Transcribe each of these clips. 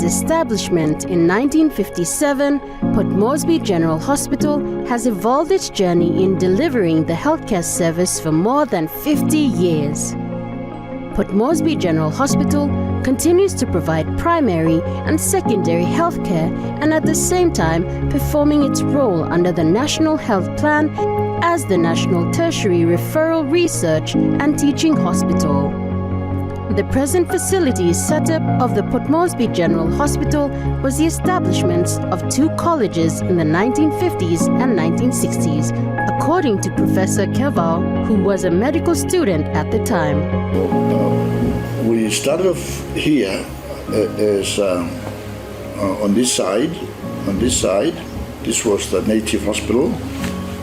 its establishment in 1957, Port Moresby General Hospital has evolved its journey in delivering the healthcare service for more than 50 years. Port Moresby General Hospital continues to provide primary and secondary healthcare and at the same time performing its role under the National Health Plan as the National Tertiary Referral Research and Teaching Hospital. The present facilities setup of the Port Moresby General Hospital was the establishment of 2 colleges in the 1950s and 1960s, according to Professor Keval, who was a medical student at the time. We started off here as on this side. This was the native hospital,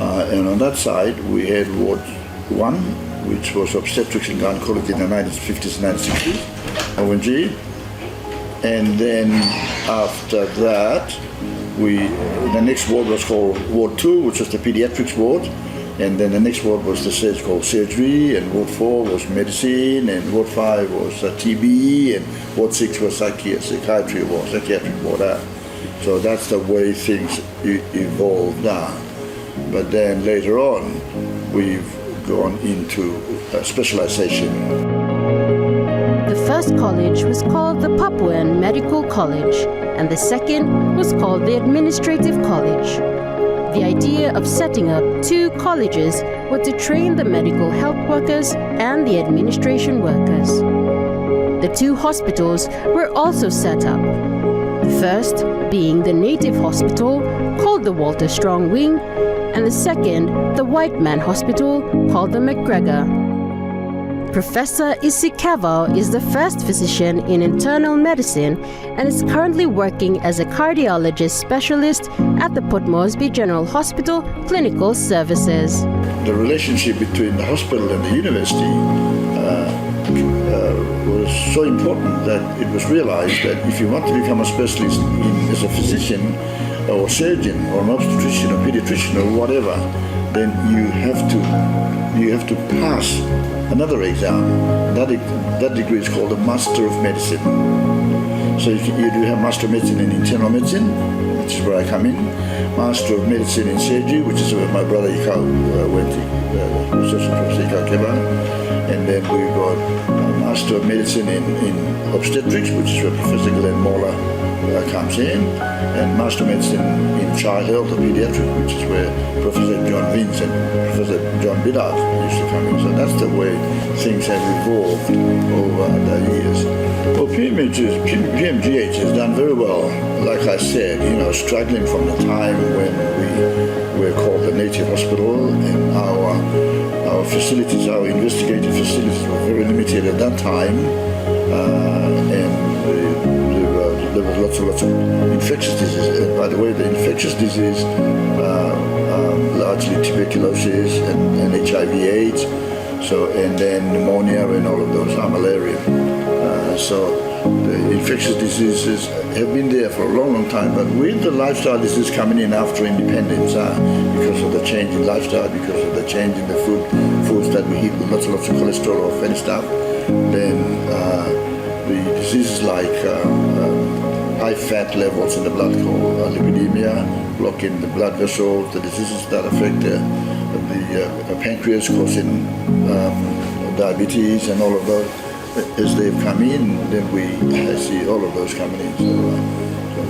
and on that side we had Ward 1, which was obstetrics and gynecology in the 1950s and 1960s, ONG. And then after that, the next ward was called Ward 2, which was the pediatrics ward. And then the next ward was called surgery, and Ward 4 was medicine, and Ward 5 was TB, and Ward 6 was psychiatric ward. So that's the way things evolved now. But then later on, we've gone into specialization. The first college was called the Papuan Medical College, and the second was called the Administrative College. The idea of setting up 2 colleges was to train the medical health workers and the administration workers. The 2 hospitals were also set up. The first being the Native Hospital, called the Walter Strong Wing, and the second, the White Man Hospital, called the McGregor. Professor Keval is the first physician in internal medicine and is currently working as a cardiologist specialist at the Port Moresby General Hospital Clinical Services. The relationship between the hospital and the university was so important that it was realized that if you want to become a specialist as a physician or surgeon or an obstetrician or pediatrician or whatever, then you have to pass another exam. That degree is called a Master of Medicine. So you do have Master of Medicine in Internal Medicine, which is where I come in, Master of Medicine in Surgery, which is where my brother Ikao went to, Professor Ikao Kevan, and then we got Master of Medicine in Obstetrics, which is where Professor Glenn Moller comes in, and Master of Medicine in Child Health or Pediatrics, which is where Professor John Vince and Professor John Bidard used to come in. So that's the way things have evolved over the years. Well, PMGH has done very well, like I said, struggling from the time when we were called the Native Hospital, and our facilities, our investigative facilities were very limited at that time, and there was lots of infectious diseases. And by the way, the infectious disease, largely tuberculosis and HIV/AIDS, and then pneumonia and all of those, malaria. So the infectious diseases have been there for a long time, but with the lifestyle disease coming in after independence, because of the change in lifestyle, because of the change in the foods that we eat with lots of cholesterol or fatty stuff, then the diseases like high fat levels in the blood called lipidemia, blocking the blood vessels, the diseases that affect the pancreas, causing diabetes and all of those. As they've come in, then I see all of those coming in. So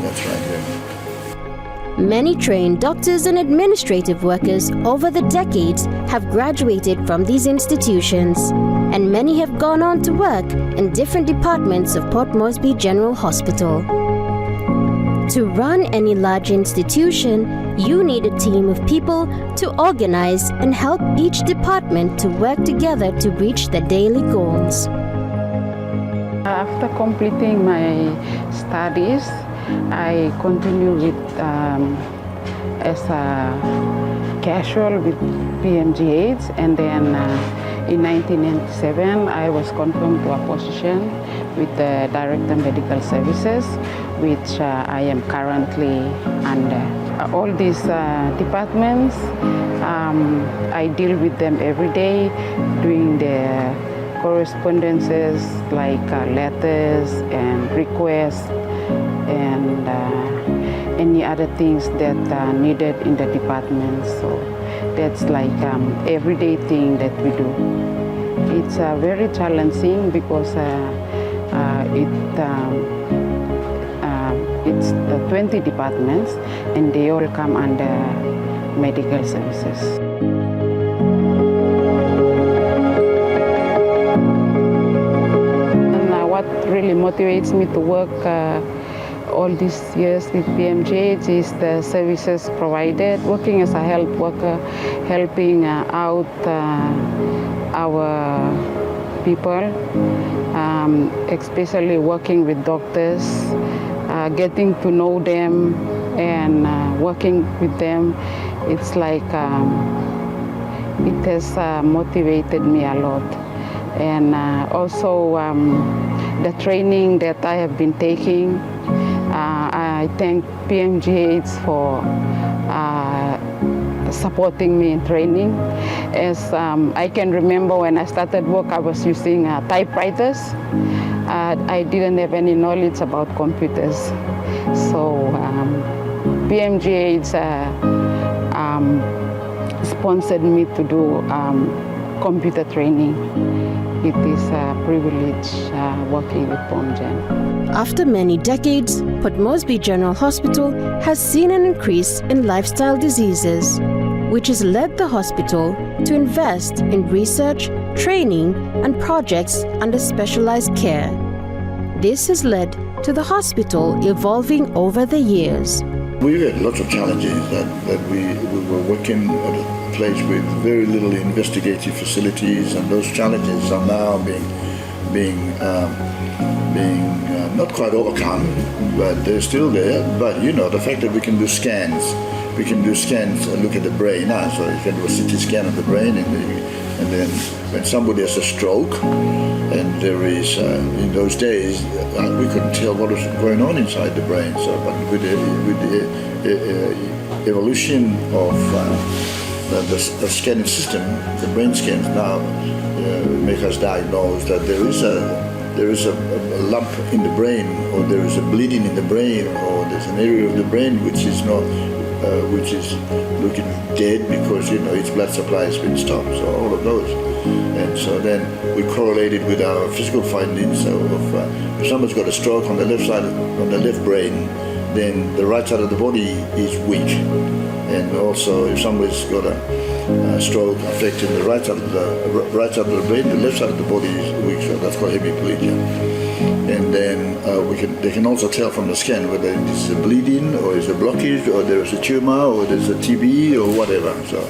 that's right here. Many trained doctors and administrative workers over the decades have graduated from these institutions, and many have gone on to work in different departments of Port Moresby General Hospital. To run any large institution, you need a team of people to organize and help each department to work together to reach their daily goals. After completing my studies, I continued with as a casual with PMGH, and then in 1997 I was confirmed to a position with the Director of Medical Services, which I am currently under. All these departments, I deal with them every day, doing the correspondences like letters and requests and any other things that are needed in the department. So that's like everyday thing that we do. It's very challenging because it's 20 departments and they all come under medical services. And what really motivates me to work all these years with PMGH is the services provided, working as a health worker, helping out our people, especially working with doctors, getting to know them and working with them. It's like it has motivated me a lot. And also the training that I have been taking, I thank PMGH for supporting me in training. As I can remember when I started work, I was using typewriters. I didn't have any knowledge about computers. So PMGH sponsored me to do computer training. It is a privilege working with POMGEN. After many decades, Port Moresby General Hospital has seen an increase in lifestyle diseases, which has led the hospital to invest in research, training, and projects under specialized care. This has led to the hospital evolving over the years. We had lots of challenges that we were working at a place with very little investigative facilities, and those challenges are now being not quite overcome, but they're still there. But you know, the fact that we can do scans and look at the brain now. So you can do a CT scan of the brain, and then when somebody has a stroke, and there is in those days we couldn't tell what was going on inside the brain. So, but with the evolution of the scanning system, the brain scans now make us diagnose that there is a lump in the brain, or there is a bleeding in the brain, or there's an area of the brain which is not. Which is looking dead because its blood supply has been stopped. So all of those, and so then we correlated with our physical findings. So if someone's got a stroke on the left side, on the left brain, then the right side of the body is weak, and also if somebody's got a stroke affecting the right side of the brain, the left side of the body is weak. So that's called hemiplegia. And then they can also tell from the scan whether it's a bleeding, or it's a blockage, or there is a tumor, or there's a TB, or whatever. So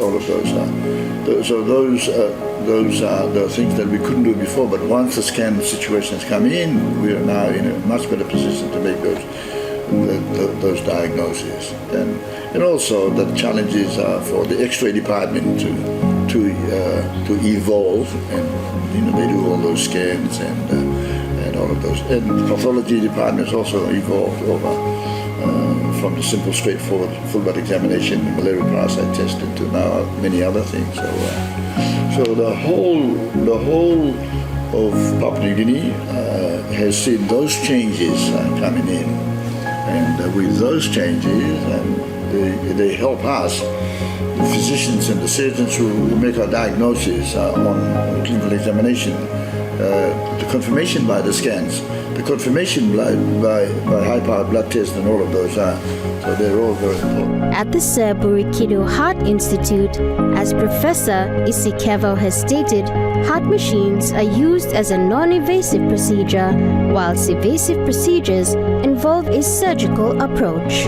all of those are. So those are the things that we couldn't do before. But once the scan situations come in, we are now in a much better position to make those diagnoses. And also the challenges are for the X-ray department to evolve, and they do all those scans and all of those. And the pathology department has also evolved over from the simple, straightforward full blood examination, malaria parasite testing, to now many other things. So the whole of Papua New Guinea has seen those changes coming in, and with those changes, they help us, the physicians and the surgeons who make our diagnosis on clinical examination, the confirmation by the scans, the confirmation by high-powered blood tests, and all of those are, so they're all very important. At the Sir Burikido Heart Institute, as Professor Isikevo has stated, heart machines are used as a non-invasive procedure, whilst invasive procedures involve a surgical approach.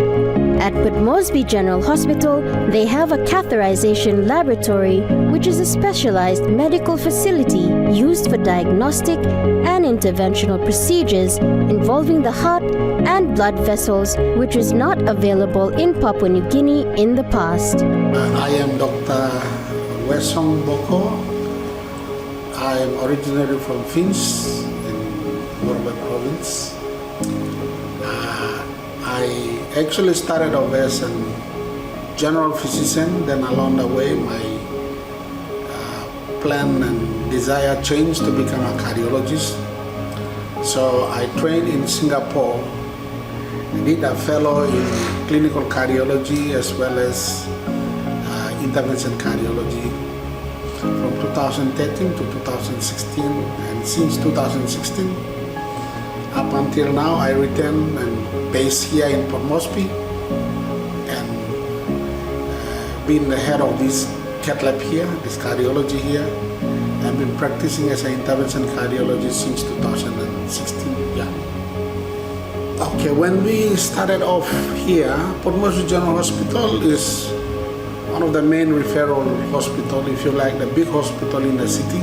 At Port Moresby General Hospital, they have a catheterization laboratory, which is a specialized medical facility used for diagnostic and interventional procedures involving the heart and blood vessels, which was not available in Papua New Guinea in the past. I am Dr. Wesong Boko. I am originally from Fins in Moresby province. I actually started off as a general physician, then along the way my plan and desire changed to become a cardiologist. So I trained in Singapore did a fellow in clinical cardiology as well as intervention cardiology from 2013 to 2016, and since 2016 up until now I returned and based here in Port Moresby and been the head of this cath lab here, this cardiology here. I've been practicing as an intervention cardiologist since 2016. Yeah. Okay, when we started off here, Port Moresby General Hospital is one of the main referral hospital, if you like, the big hospital in the city.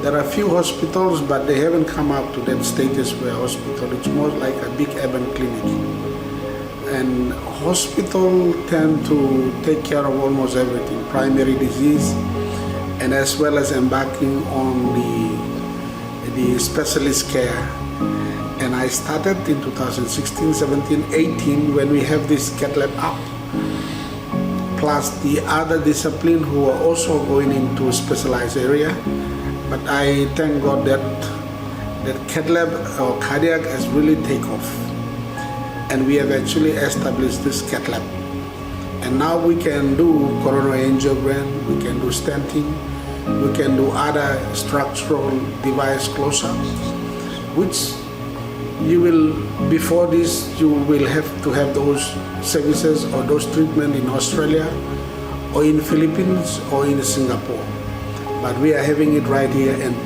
There are a few hospitals, but they haven't come up to that status where hospital. It's more like a big urban clinic. And hospital tend to take care of almost everything, primary disease, and as well as embarking on the specialist care. And I started in 2016, 17, 18 when we have this cath lab up, plus the other discipline who are also going into specialized area. But I thank God that cath lab or cardiac has really taken off. And we have actually established this cath lab. And now we can do coronary angiogram, we can do stenting, we can do other structural device close-ups, which you will, before this, you will have to have those services or those treatment in Australia or in Philippines or in Singapore. But we are having it right here, and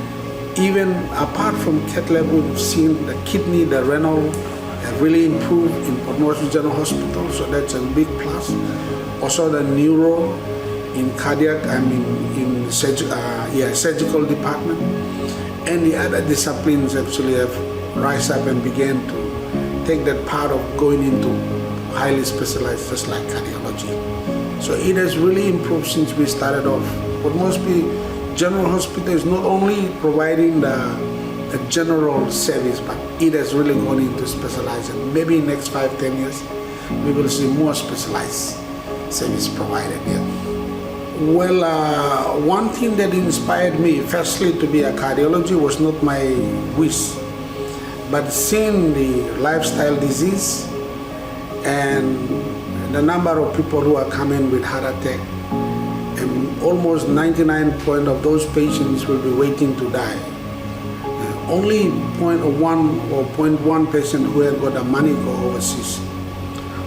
even apart from cath lab, we've seen the kidney, the renal have really improved in Port Moresby General Hospital, so that's a big plus. Also the neuro in cardiac, I mean in surgical department, and the other disciplines actually have rise up and began to take that part of going into highly specialized, just like cardiology. So it has really improved since we started off. Port Moresby General Hospital is not only providing the general service, but it has really gone into specialized, and maybe in the next 5-10 years we will see more specialized service provided here. Well, one thing that inspired me firstly to be a cardiologist was not my wish, but seeing the lifestyle disease and the number of people who are coming with heart attack, and almost 99% of those patients will be waiting to die. Only 0.1 or 0.1% who have got the money go overseas.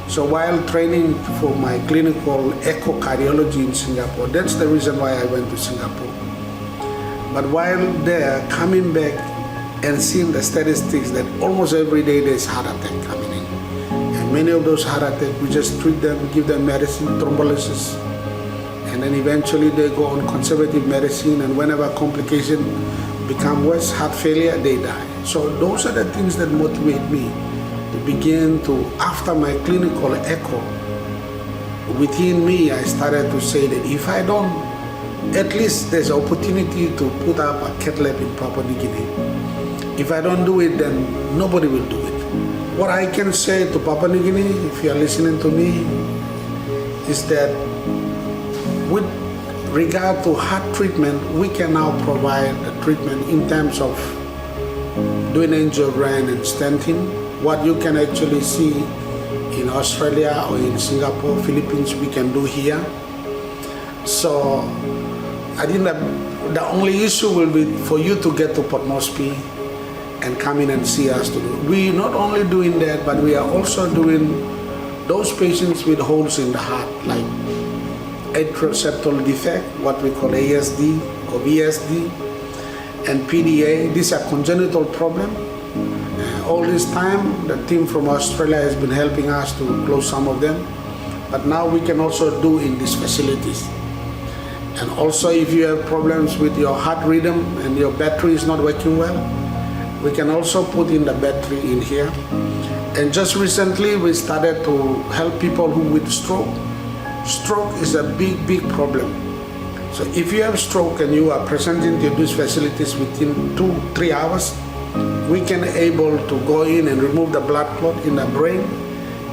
So while training for my clinical echocardiology in Singapore, that's the reason why I went to Singapore. But while there, coming back and seeing the statistics that almost every day there's heart attack coming in. And many of those heart attacks, we just treat them, give them medicine, thrombolysis, and then eventually they go on conservative medicine, and whenever complication become worse, heart failure, they die. So those are the things that motivate me to begin to, after my clinical echo, within me I started to say that if I don't, at least there's an opportunity to put up a cath lab in Papua New Guinea. If I don't do it, then nobody will do it. What I can say to Papua New Guinea, if you are listening to me, is that with regard to heart treatment, we can now provide the treatment in terms of doing angiogram and stenting. What you can actually see in Australia or in Singapore, Philippines, we can do here. So I think that the only issue will be for you to get to Port Moresby and come in and see us to do. We not only doing that, but we are also doing those patients with holes in the heart, like atrial septal defect, what we call ASD or VSD, and PDA. These are congenital problems. All this time, the team from Australia has been helping us to close some of them, but now we can also do in these facilities. And also, if you have problems with your heart rhythm and your battery is not working well, we can also put in the battery in here. And just recently, we started to help people who with stroke. Stroke is a big problem. So if you have stroke and you are presenting to these facilities within 2-3 hours, we can able to go in and remove the blood clot in the brain,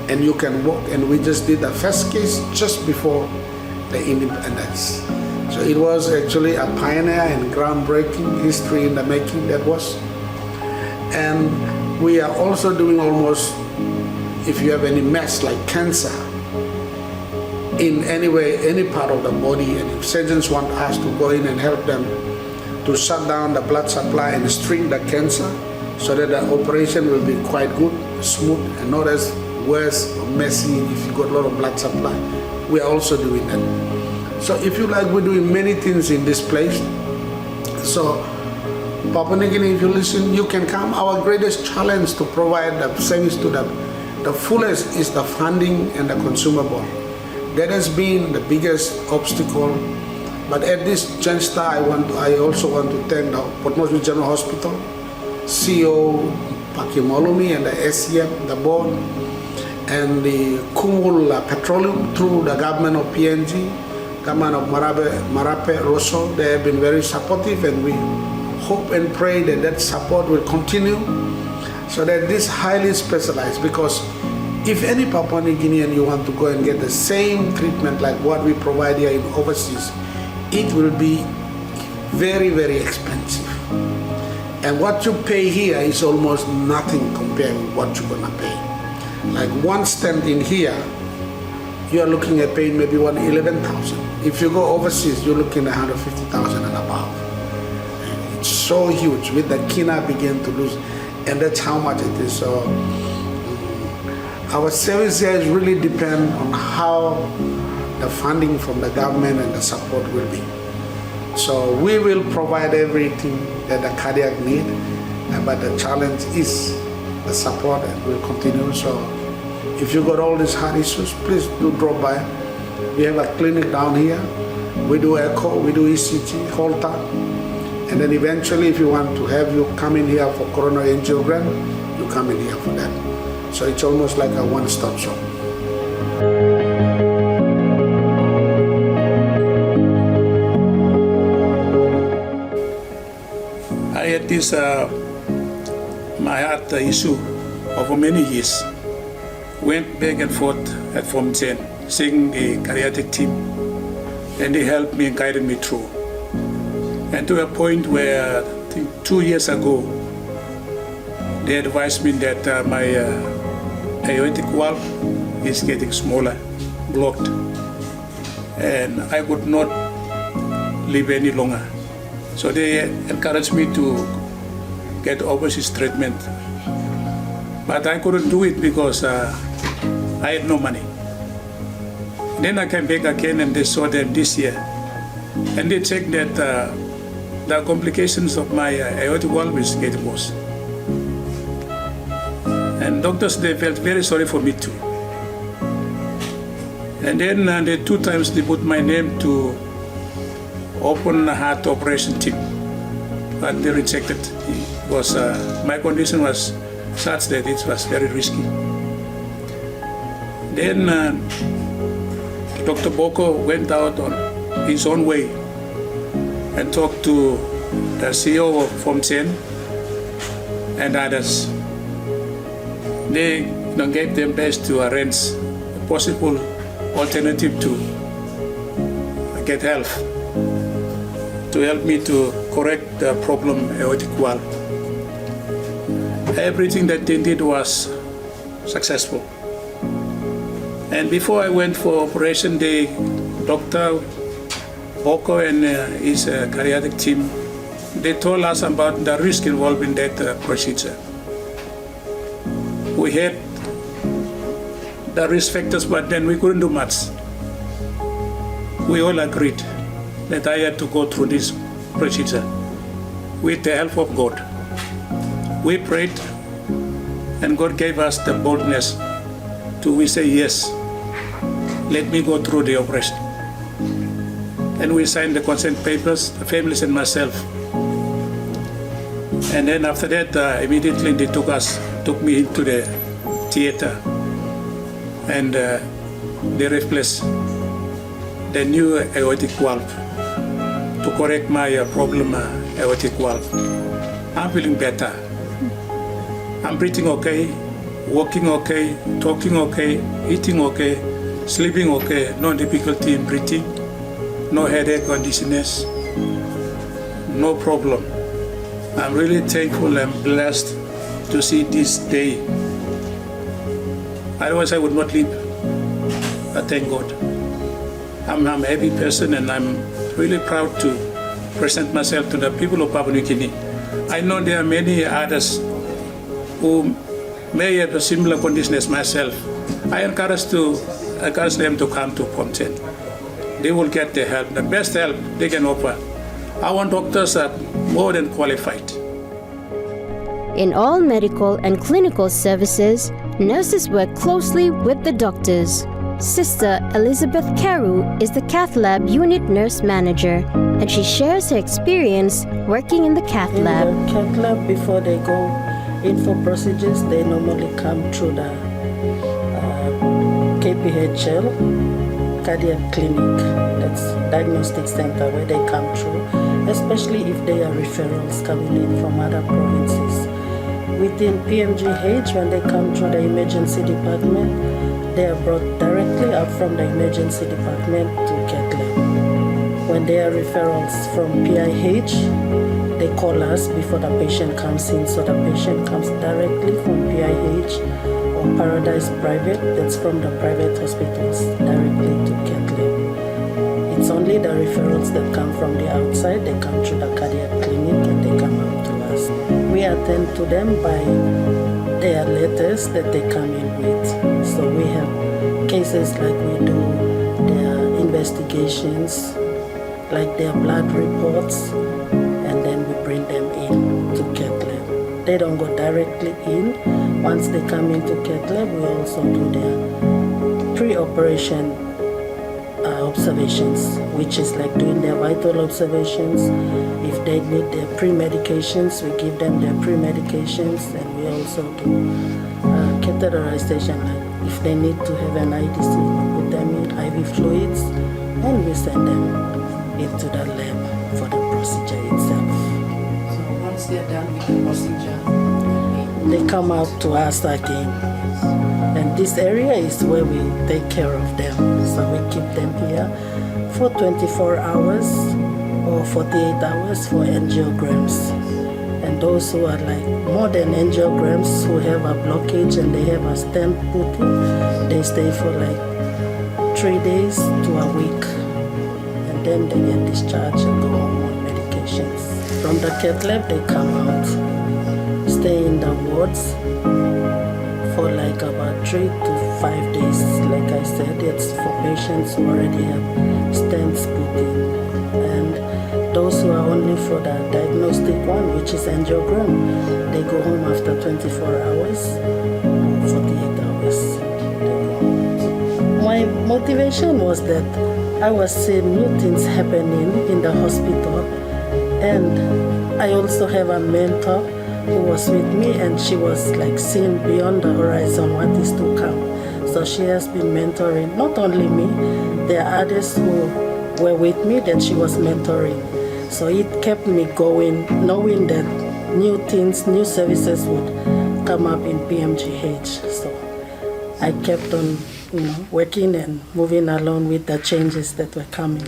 and you can walk. And we just did the first case just before the independence. So it was actually a pioneer and groundbreaking history in the making, that was. And we are also doing almost if you have any mass like cancer in any way, any part of the body, and if surgeons want us to go in and help them to shut down the blood supply and restrict the cancer so that the operation will be quite good, smooth, and not as worse or messy if you got a lot of blood supply. We are also doing that. So if you like, we're doing many things in this place. So Papua New Guinea, if you listen, you can come. Our greatest challenge to provide the service to the fullest is the funding and the consumable. That has been the biggest obstacle. But at this juncture, I also want to thank the Port Moresby General Hospital, CEO Paki Molumi, and the SCM, the board, and the Kumul Petroleum through the government of PNG, government of Marape Rosso. They have been very supportive, and we hope and pray that that support will continue so that this highly specialized, because if any Papua New Guinean you want to go and get the same treatment like what we provide here in overseas, it will be very, very expensive. And what you pay here is almost nothing compared with what you're gonna pay. Like one stent in here, you are looking at paying maybe 11,000. If you go overseas, you're looking at 150,000 and above. And it's so huge. With the kina begin to lose, and that's how much it is. So our service here really depend on how the funding from the government and the support will be. So we will provide everything that the cardiac need, but the challenge is the support, and we'll continue. So if you got all these heart issues, please do drop by. We have a clinic down here. We do echo, we do ECG, Holter, and then eventually if you want to have you come in here for coronary angiogram, you come in here for that. So it's almost like a one-stop shop. I had this my heart issue over many years. Went back and forth at Form 10, seeing the cardiac team, and they helped me and guided me through. And to a point where I think 2 years ago, they advised me that my aortic valve is getting smaller, blocked, and I could not live any longer. So they encouraged me to get overseas treatment. But I couldn't do it because I had no money. Then I came back again and they saw them this year. And they checked that the complications of my aortic valve is getting worse. And doctors, they felt very sorry for me too. And then the 2 times they put my name to open heart operation team, but they rejected it because my condition was such that it was very risky. Then Dr. Boko went out on his own way and talked to the CEO of Form 10 and others. They gave them best to arrange a possible alternative to get help, to help me to correct the problem aortic valve. Everything that they did was successful. And before I went for operation, Dr. Boko and his cardiac team, they told us about the risk involved in that procedure. We had the risk factors, but then we couldn't do much. We all agreed that I had to go through this procedure with the help of God. We prayed, and God gave us the boldness we say, yes, let me go through the operation. And we signed the consent papers, the families and myself. And then after that, immediately they took me into the theater, and they replaced the new aortic valve to correct my problem aortic valve. I'm feeling better. I'm breathing okay, walking okay, talking okay, eating okay, sleeping okay, no difficulty in breathing, no headache or dizziness, no problem. I'm really thankful and blessed to see this day. Otherwise, I would not live. Thank God. I'm a happy person, and I'm really proud to present myself to the people of Papua New Guinea. I know there are many others who may have a similar condition as myself. I encourage them to come to Phom Sen. They will get the help, the best help they can offer. Our doctors are more than qualified. In all medical and clinical services, nurses work closely with the doctors. Sister Elizabeth Carew is the Cath Lab Unit Nurse Manager, and she shares her experience working in the Cath Lab. In the Cath Lab, before they go in for procedures, they normally come through the KPHL cardiac clinic, that's diagnostic center where they come through, especially if they are referrals coming in from other provinces. Within PMGH, when they come through the emergency department, they are brought directly up from the emergency department to Cath Lab. When they are referrals from PIH, they call us before the patient comes in, so the patient comes directly from PIH or Paradise Private, that's from the private hospitals, directly to Cath Lab. It's only the referrals that come from the outside, they come through the cardiac clinic and they come up to us. We attend to them by their letters that they come in with. So we have cases like we do their investigations, like their blood reports, and then we bring them in to Cath Lab. They don't go directly in. Once they come into Cath Lab, we also do their pre-operation observations, which is like doing their vital observations. If they need their pre-medications, we give them their pre-medications, and we also do catheterization, like if they need to have an IDC, we put them in IV fluids, and we send them into the lab for the procedure itself. So once they're done with the procedure, they come out to us again. And this area is where we take care of them. So we keep them here for 24 hours or 48 hours for angiograms. And those who are like more than angiograms, who have a blockage and they have a stent put in, they stay for like 3 days to a week. And then they get discharged and go home on medications. From the Cath Lab, they come out, stay in the wards for like about 3 to 5 days. Like I said, it's for patients who already have stents put in. And those who are only for the diagnostic one, which is angiogram, they go home after 24 hours, 48 hours. My motivation was that I was seeing new things happening in the hospital, and I also have a mentor who was with me, and she was like seeing beyond the horizon what is to come. So she has been mentoring not only me, there are others who were with me that she was mentoring. So it kept me going, knowing that new things, new services would come up in PMGH. So I kept on, working and moving along with the changes that were coming.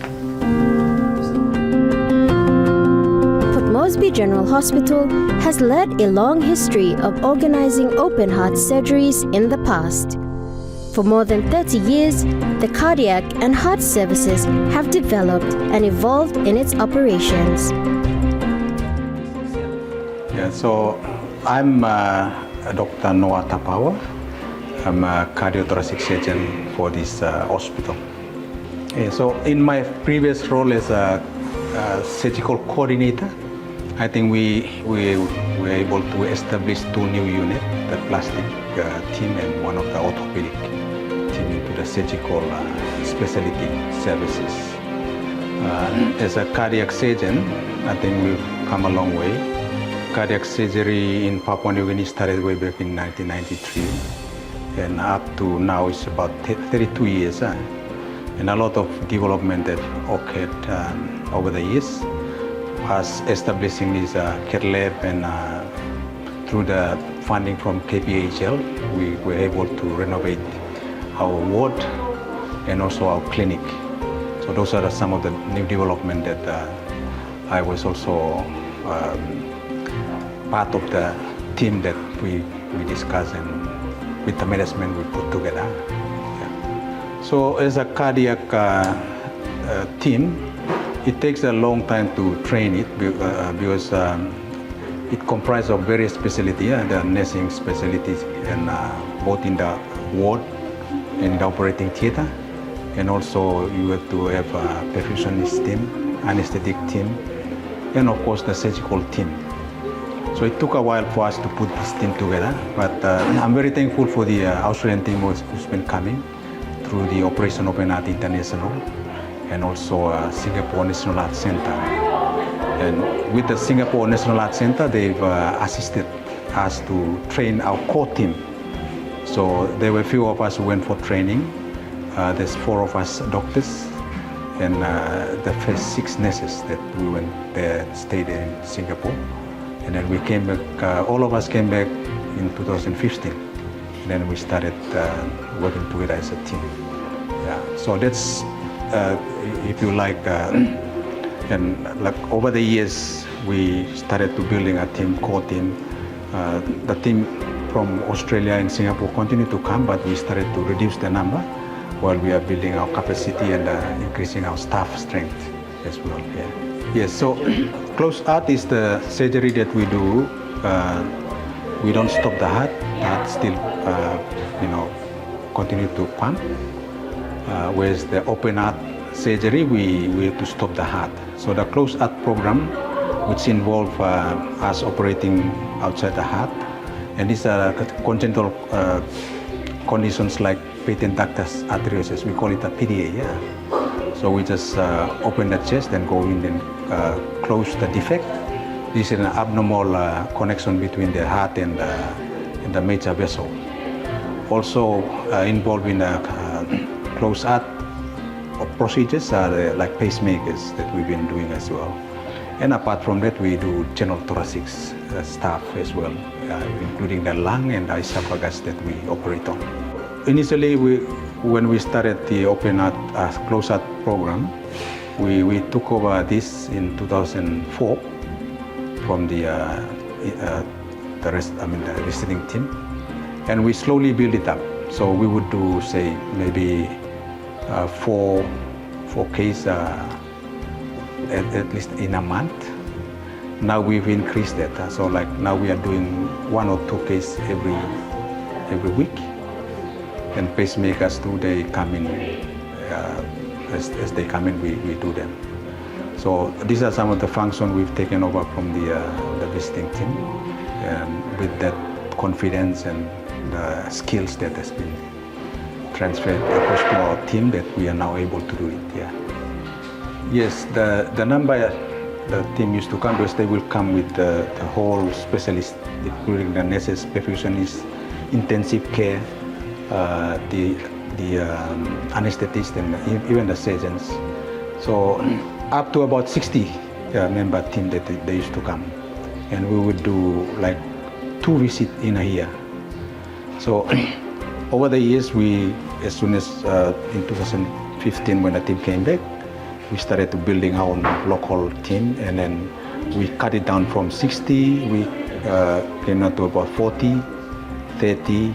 Port Moresby General Hospital has led a long history of organizing open heart surgeries in the past. For more than 30 years, the cardiac and heart services have developed and evolved in its operations. Yeah, so I'm Dr. Noah Tapawa. I'm a cardiothoracic surgeon for this hospital. Yeah, so in my previous role as a surgical coordinator, I think we were able to establish 2 new units, the plastic team and one of the orthopedic team into the surgical specialty services. As a cardiac surgeon, I think we've come a long way. Cardiac surgery in Papua New Guinea started way back in 1993, and up to now it's about 32 years. And a lot of development that occurred over the years. Us establishing this Cath Lab, and through the funding from KPHL, we were able to renovate our ward and also our clinic. So those are some of the new development that I was also part of the team that we discussed and with the management we put together. Yeah. So as a cardiac team, it takes a long time to train it because it comprises of various specialties, the nursing specialties, and both in the ward and the operating theater, and also you have to have a perfusionist team, anesthetic team, and of course the surgical team. So it took a while for us to put this team together, but I'm very thankful for the Australian team who's been coming through the Operation Open Heart International and also Singapore National Heart Center. And with the Singapore National Heart Center, they've assisted us to train our core team. So there were a few of us who went for training. There's 4 of us doctors and the first 6 nurses that we went there, stayed in Singapore. And then we came back, all of us came back in 2015. And then we started working together as a team. Yeah. So that's, if you like, and like over the years, we started to building a team, core team. The team from Australia and Singapore continued to come, but we started to reduce the number while we are building our capacity and increasing our staff strength as well. Yeah. Yes, so closed heart is the surgery that we do. We don't stop the heart. The heart still, continue to pump. Whereas the open heart surgery, we have to stop the heart. So the closed heart program, which involve us operating outside the heart, and these are congenital conditions like patent ductus arteriosus. We call it a PDA. Yeah. So we just open the chest and go in and close the defect. This is an abnormal connection between the heart and the major vessel. Also involved in closed heart procedures are like pacemakers that we've been doing as well. And apart from that, we do general thoracic stuff as well, including the lung and the esophagus that we operate on. Initially, when we started the open heart closed heart program, we took over this in 2004 from the visiting team, and we slowly built it up. So we would do, say, maybe 4 cases at least in a month. Now we've increased that. So like now we are doing 1 or 2 cases every week. And pacemakers too, they come in, as they come in, we do them. So these are some of the functions we've taken over from the visiting team, and with that confidence and the skills that has been transferred across to our team, that we are now able to do it. Yeah. Yes, the number the team used to come, because they will come with the whole specialist, including the nurses, perfusionists, intensive care, the anesthetist, and even the surgeons. So up to about 60 member team that they used to come, and we would do like 2 visits in a year. So over the years, as soon as in 2015 when the team came back, we started to building our own local team, and then we cut it down from 60, we came down to about 40, 30,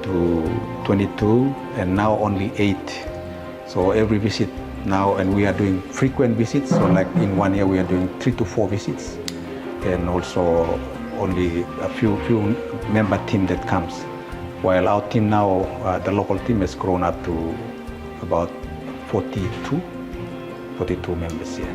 to 22, and now only 8. So every visit now, and we are doing frequent visits, so like in 1 year we are doing 3 to 4 visits, and also only a few member team that comes. While our team now, the local team has grown up to about 42 members here.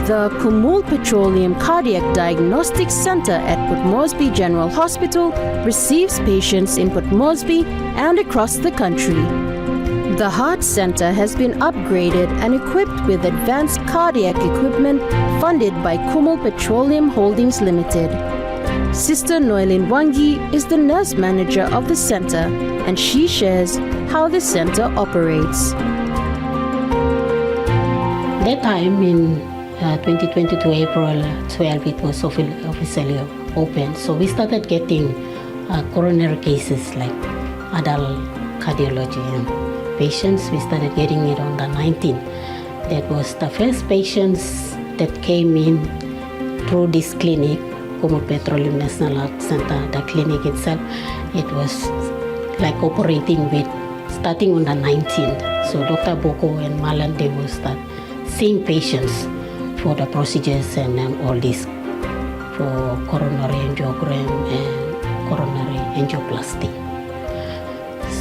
The Kumul Petroleum Cardiac Diagnostic Center at Port Moresby General Hospital receives patients in Port Moresby and across the country. The Heart Center has been upgraded and equipped with advanced cardiac equipment funded by Kumul Petroleum Holdings Limited. Sister Noelin Wangi is the nurse manager of the center, and she shares how the center operates. That time in 2022 April 12, it was officially open. So we started getting coronary cases like adult cardiology and patients. We started getting it on the 19th. That was the first patients that came in through this clinic, Kumul Petroleum National Heart Center. The clinic itself, it was like operating with starting on the 19th. So Dr. Boko and Malan, they will start seeing patients for the procedures and all this for coronary angiogram and coronary angioplasty.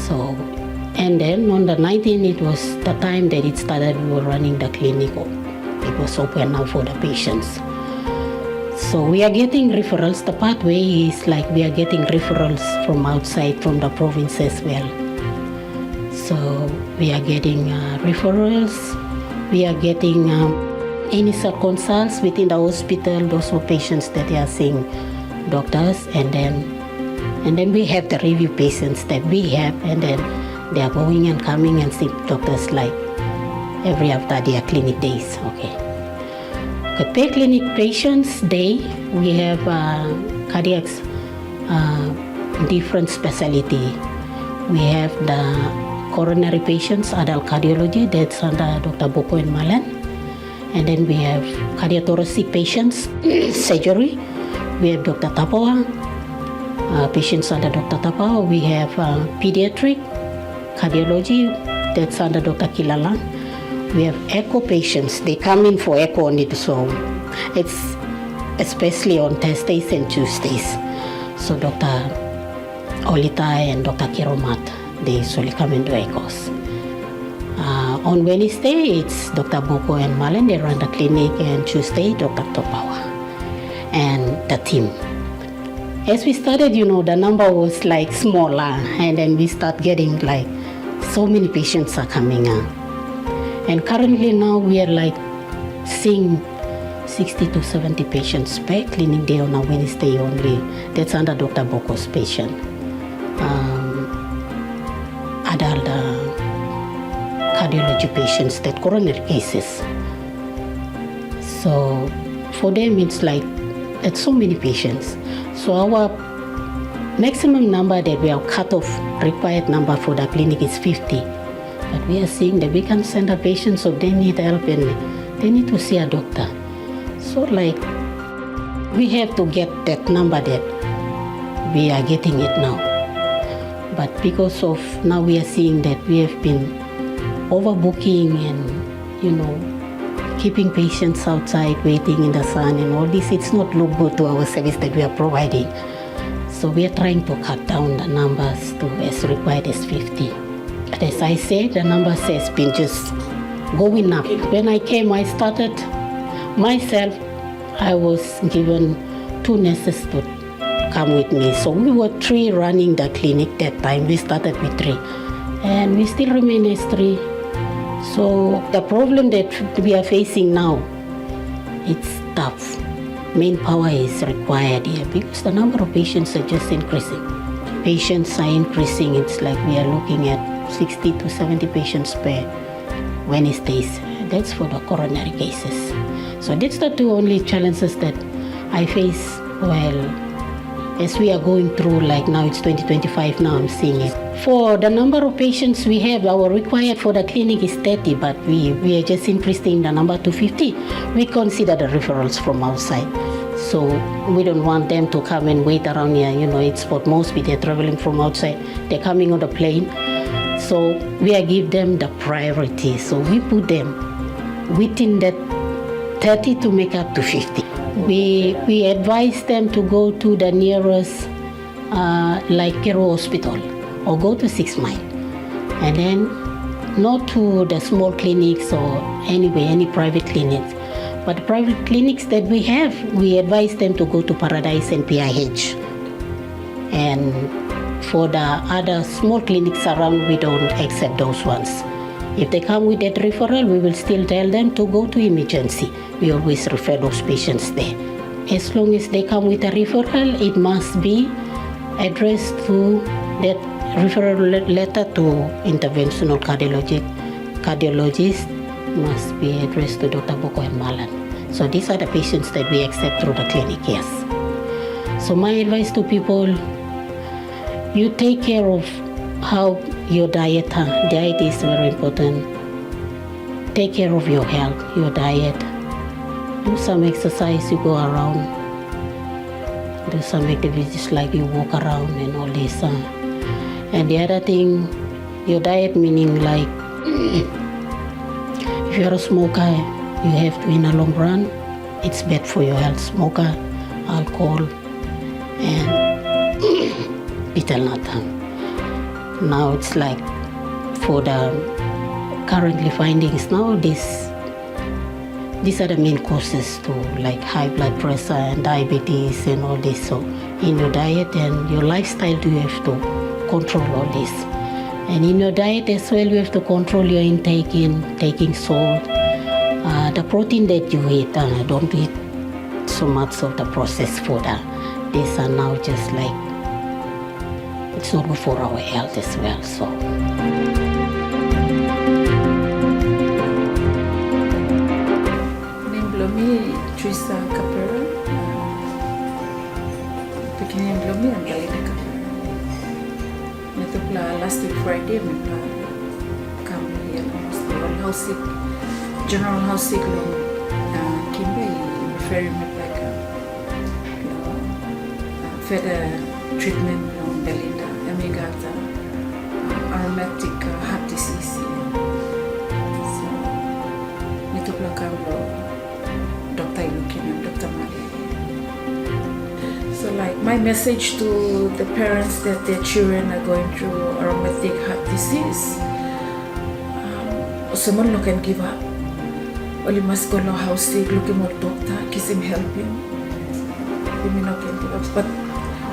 So, and then on the 19th, it was the time that it started, we were running the clinic. It was open now for the patients. So we are getting referrals. The pathway is like we are getting referrals from outside, from the province as well. So we are getting referrals. We are getting initial consults within the hospital. Those were patients that are seeing doctors, and then we have the review patients that we have, and then they are going and coming and see doctors like every after their clinic days. Okay. Per clinic patients day, we have cardiac different specialty. We have the coronary patients, adult cardiology, that's under Dr. Boko and Malan. And then we have cardiothoracic patients, surgery. We have Dr. Tapawa, patients under Dr. Tapawa. We have pediatric cardiology, that's under Dr. Kilalang. We have echo patients. They come in for echo on it, so it's especially on Thursdays and Tuesdays. So Dr. Olita and Dr. Kiromat, they usually come and do echoes. On Wednesday, it's Dr. Boko and Malan, they run the clinic, and Tuesday, Dr. Topawa and the team. As we started, the number was like smaller, and then we start getting like so many patients are coming out. And currently now we are like seeing 60 to 70 patients per clinic day on a Wednesday only. That's under Dr. Boko's patient. Adult cardiology patients, that coronary cases. So for them it's like, it's so many patients. So our maximum number that we have cut off, required number for the clinic is 50. But we are seeing that we can send a patient, so they need help and they need to see a doctor. So like, we have to get that number that we are getting it now. But because of now we are seeing that we have been overbooking and, keeping patients outside waiting in the sun and all this, it's not look good to our service that we are providing. So we are trying to cut down the numbers to as required as 50. But as I said, the numbers has been just going up. When I came, I started myself, I was given 2 nurses to come with me. So we were 3 running the clinic that time. We started with 3. And we still remain as 3. So the problem that we are facing now, it's tough. Manpower is required here because the number of patients are just increasing. Patients are increasing. It's like we are looking at 60 to 70 patients per Wednesdays. That's for the coronary cases. So that's the 2 only challenges that I face. Well, as we are going through, like now it's 2025, now I'm seeing it. For the number of patients we have, our required for the clinic is 30, but we are just increasing the number to 50. We consider the referrals from outside. So we don't want them to come and wait around here. It's Port Moresby, they're traveling from outside. They're coming on the plane. So we are give them the priority. So we put them within that 30 to make up to 50. We advise them to go to the nearest like Kiro Hospital or go to 6 Mile. And then not to the small clinics or any private clinics. But the private clinics that we have, we advise them to go to Paradise and PIH. And for the other small clinics around, we don't accept those ones. If they come with that referral, we will still tell them to go to emergency. We always refer those patients there. As long as they come with a referral, it must be addressed to that referral letter to interventional cardiologist must be addressed to Dr. Boko and Malan. So these are the patients that we accept through the clinic, yes. So my advice to people, you take care of how your diet is very important. Take care of your health, your diet. Do some exercise, you go around. Do some activities like you walk around and all this. And the other thing, your diet, meaning like if you're a smoker, you have to, in the long run, it's bad for your health. Smoker, alcohol, and bitter nut. Now it's like for the currently findings now, these are the main causes to like high blood pressure and diabetes and all this. So in your diet and your lifestyle, you have to control all this. And in your diet as well, you have to control your intake in taking salt, the protein that you eat. Don't eat so much of the processed food. These are now just like, it's not good for our health as well. So. Blomi Trisa Capera, Pekin Blomi and Galina Capera. Metopla last week Friday, we come here almost the whole house sick, general house sick long Kimbe, referring me like further treatment on Belinda, and we got aromatic heart disease. So, Metopla Cambo. Dr. Mali. So like my message to the parents that their children are going through aromatic heart disease, someone no can give up. Only must go to house sick, looking at doctor, kiss him, help him. We may not can give up. But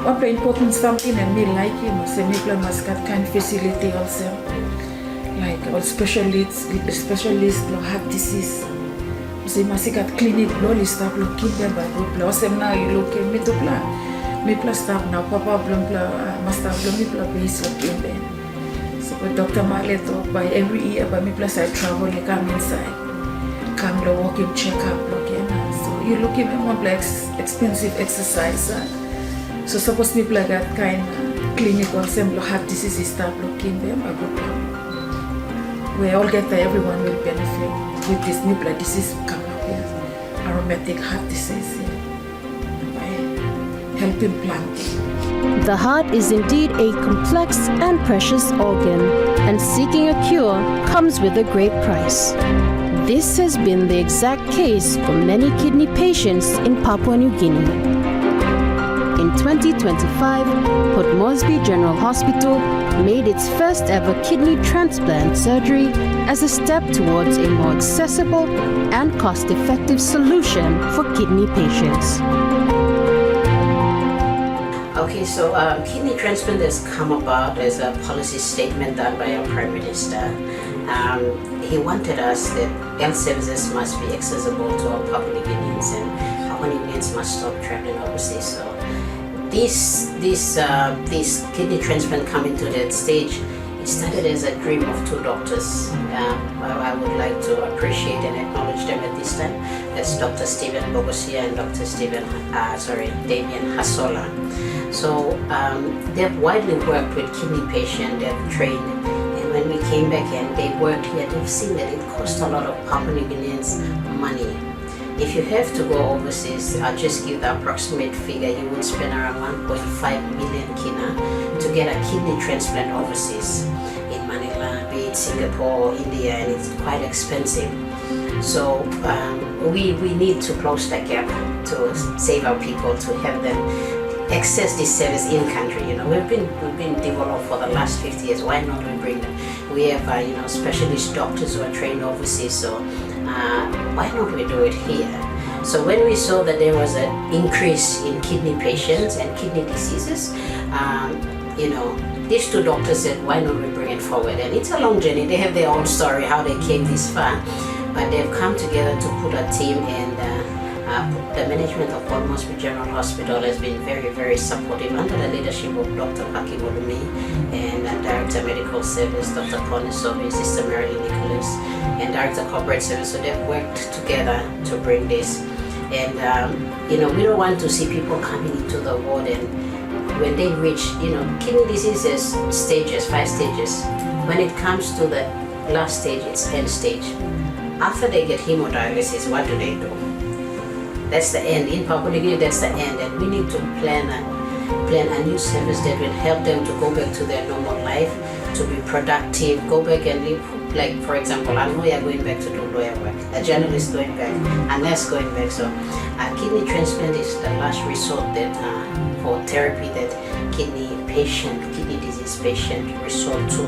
one very important something and me like him, so me must get kind of facility also. Like all specialists of heart disease. So you must get clinic, lolly stop looking there by good plus and now you look at me to plan. Me plus stop now, Papa must have me plus base looking there. So but Dr. Marley talk by every year, but me plus I travel, you come inside, come to walking check-up looking. So you looking at more like expensive exercise. So suppose me plus that kind of clinic or some heart disease stop looking there, a good plan. We all get that everyone will benefit with this new blood disease come up here, aromatic heart disease, by helping planting. The heart is indeed a complex and precious organ, and seeking a cure comes with a great price. This has been the exact case for many kidney patients in Papua New Guinea. In 2025, Port Moresby General Hospital made its first ever kidney transplant surgery as a step towards a more accessible and cost-effective solution for kidney patients. Okay, so kidney transplant has come about as a policy statement done by our Prime Minister. He wanted us that health services must be accessible to all Papua New Guineans, and Papua New Guineans must stop traveling overseas. So this kidney transplant coming to that stage, it started as a dream of two doctors. I would like to appreciate and acknowledge them at this time. That's Dr. Stephen Bogosia and Dr. Damien Hasola. So they've widely worked with kidney patients, they've trained, and when we came back and they worked here, they've seen that it cost a lot of Papua New Guineans money. If you have to go overseas, I'll just give the approximate figure, you would spend around 1.5 million kina to get a kidney transplant overseas in Manila, be it Singapore or India, and it's quite expensive. So we need to close that gap to save our people, to have them access this service in country. You know, we've been developed for the last 50 years. Why not we bring them? We have specialist doctors who are trained overseas. So why not we do it here? So when we saw that there was an increase in kidney patients and kidney diseases, these two doctors said, why not we bring it forward? And it's a long journey. They have their own story, how they came this far, but they've come together to put a team, and the management of Port Moresby General Hospital has been very, very supportive under the leadership of Dr. Paki Bolumi and Director Medical Service, Dr. Connie Sobi, Sister Marilyn Nicholas, and Director Corporate Service. So they've worked together to bring this. And, we don't want to see people coming into the ward and when they reach, kidney disease has stages, 5 stages. When it comes to the last stage, it's end stage. After they get hemodialysis, what do they do? That's the end. In Papua New Guinea, that's the end. And we need to plan a new service that will help them to go back to their normal life. life, to be productive, go back and live. Like, for example, I know you're going back to do lawyer work, a journalist going back, a nurse going back. So kidney transplant is the last resort that for therapy that kidney disease patient resort to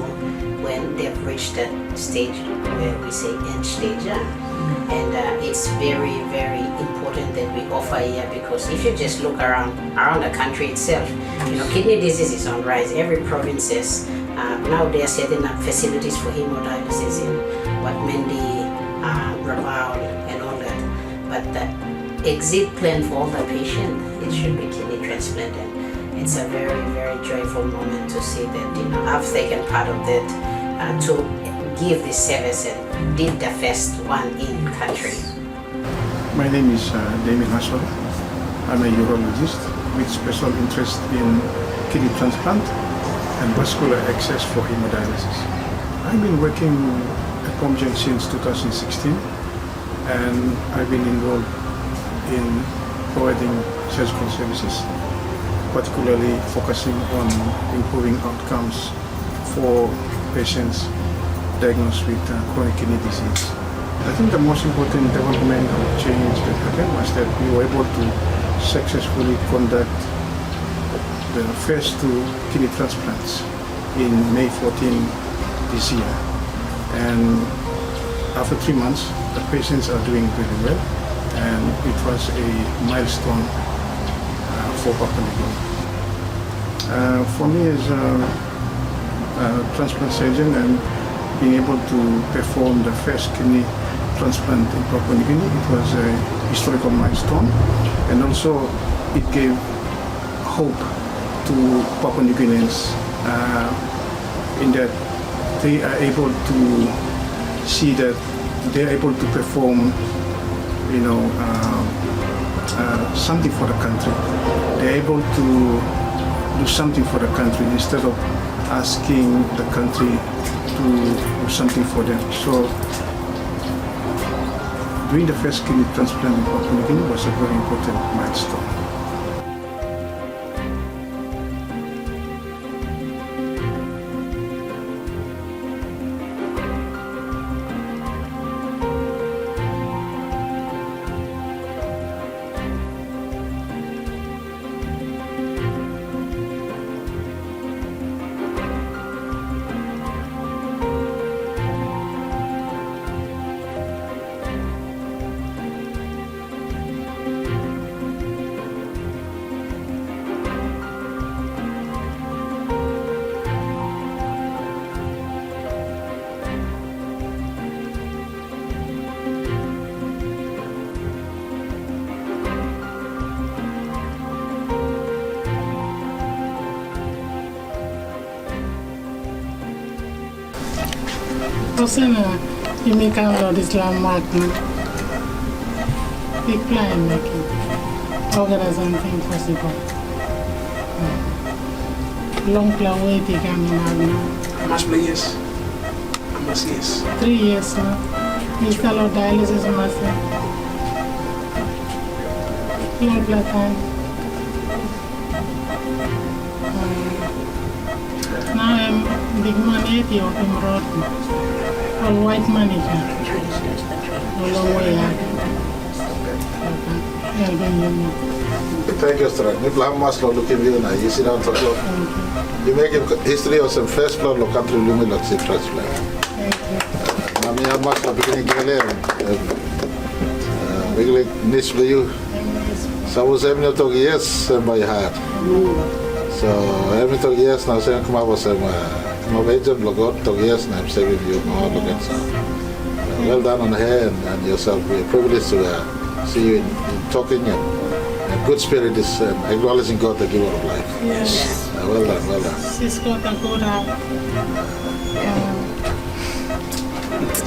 when they've reached that stage where we say end stage. And it's very, very important that we offer here, because if you just look around the country itself, kidney disease is on rise. Every province is now they are setting up facilities for hemodialysis in Mendi, Referral, and all that. But the exit plan for all the patients, it should be kidney transplant. And it's a very, very joyful moment to see that I've taken part of that to give this service and did the first one in country. My name is Damien Hassel. I'm a urologist with special interest in kidney transplant and vascular access for hemodialysis. I've been working at POMGEN since 2016, and I've been involved in providing surgical services, particularly focusing on improving outcomes for patients diagnosed with chronic kidney disease. I think the most important development or change that happened was that we were able to successfully conduct the first 2 kidney transplants in May 14 this year. And after 3 months, the patients are doing really well, and it was a milestone for Papua New Guinea. For me as a transplant surgeon and being able to perform the first kidney transplant in Papua New Guinea, it was a historical milestone, and also it gave hope to Papua New Guineans in that they are able to see that they are able to perform, something for the country. They are able to do something for the country instead of asking the country to do something for them. So doing the first kidney transplant in Papua New Guinea was a very important milestone. Osana, you make a lot of Islam marking. Big plan making. Organize something possible. Long plan waiting coming out now. How much years? How much years? 3 years now. Mr. Lord dialysis master. Long plan time. Now I'm big man 80 of him rotten. All white manager. A long way out. Thank you, Sir. You sit down, talk. You make a history of some first floor of country luminosity transplant. Mami amas la beginning gale. Really nice for you. So was every talk yes by heart. So every talk yes now saying come up some agent logot talk yes and I'm saving you more look at some. Well done on her and yourself. We're privileged to see you in talking and good spirit is acknowledging God, the giver of life. Yes. Well done, well done. She's got a good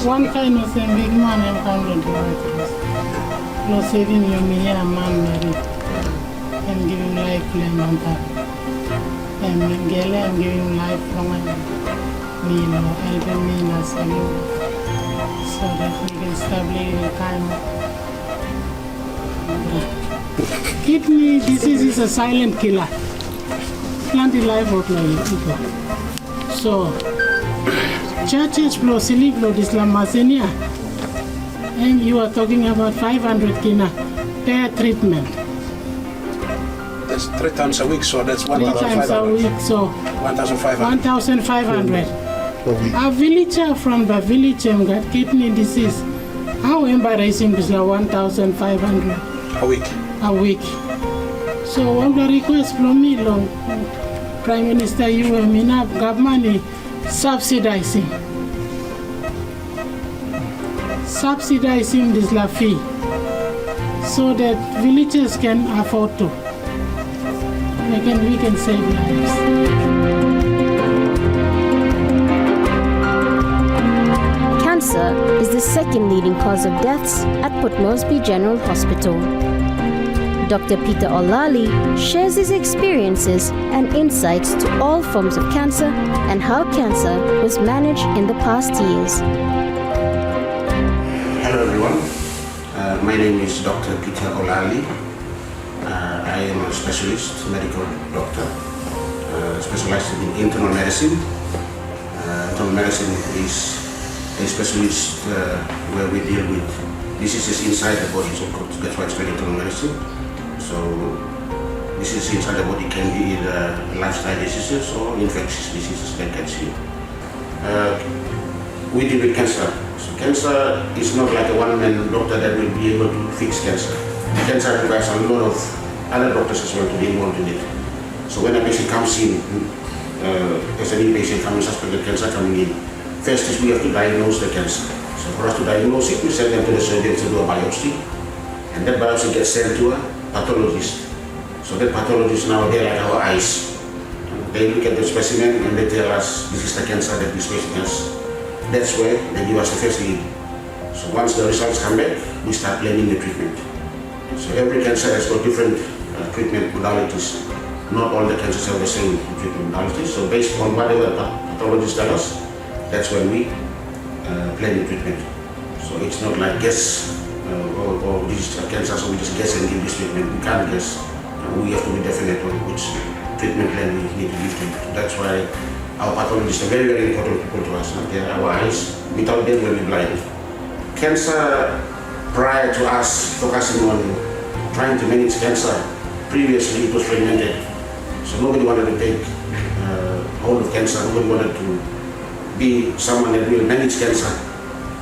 one kind of thing, big man and kind of do it. No saving you, me and a man married and giving life plan on top. And Gele, I'm giving life long and me, helping me in a salute so that we can establish in time. Kidney disease is a silent killer. Plant the life of my people. So, churches plus libro Islam Masenia, and you are talking about 500 kina per treatment. That's 3 times a week, so that's 3 times a week, so 1,500. 1,500. A villager from the village got kidney disease. How embarrassing is the 1,500 a week? A week. So one the request from me, long Prime Minister, you and me now government subsidizing this la fee, so that villages can afford to. We can save lives. Cancer is the second leading cause of deaths at Port Moresby General Hospital. Dr. Peter Olali shares his experiences and insights to all forms of cancer and how cancer was managed in the past years. Hello everyone, my name is Dr. Peter Olali. I am a specialist medical doctor, specializing in internal medicine. Internal medicine is a specialist where we deal with diseases inside the body, so that's why it's called internal medicine. So diseases inside the body can be either lifestyle diseases or infectious diseases that gets you. We deal with cancer. So cancer is not like a one-man doctor that will be able to fix cancer. Cancer requires a lot of other doctors as well to be involved in it. So when a patient comes in, as any patient coming suspected cancer coming in, first is we have to diagnose the cancer. So for us to diagnose it, we send them to the surgeon to do a biopsy, and that biopsy gets sent to a pathologist. So that pathologist now, they're like our eyes. They look at the specimen and they tell us this is the cancer that this patient has. That's where they give us the first lead. So once the results come back, we start planning the treatment. So every cancer has got different treatment modalities. Not all the cancers have the same treatment modalities. So based on whatever the pathologists tell us, that's when we plan the treatment. So it's not like guess or this is cancer, so we just guess and give this treatment. We can't guess. We have to be definite on which treatment plan we need to give to. That's why our pathologists are very, very important people to us. They are our eyes. Without them, we'll be blind. Cancer, prior to us focusing on trying to manage cancer, previously it was fragmented. So nobody wanted to take hold of cancer. Nobody wanted to be someone that will manage cancer.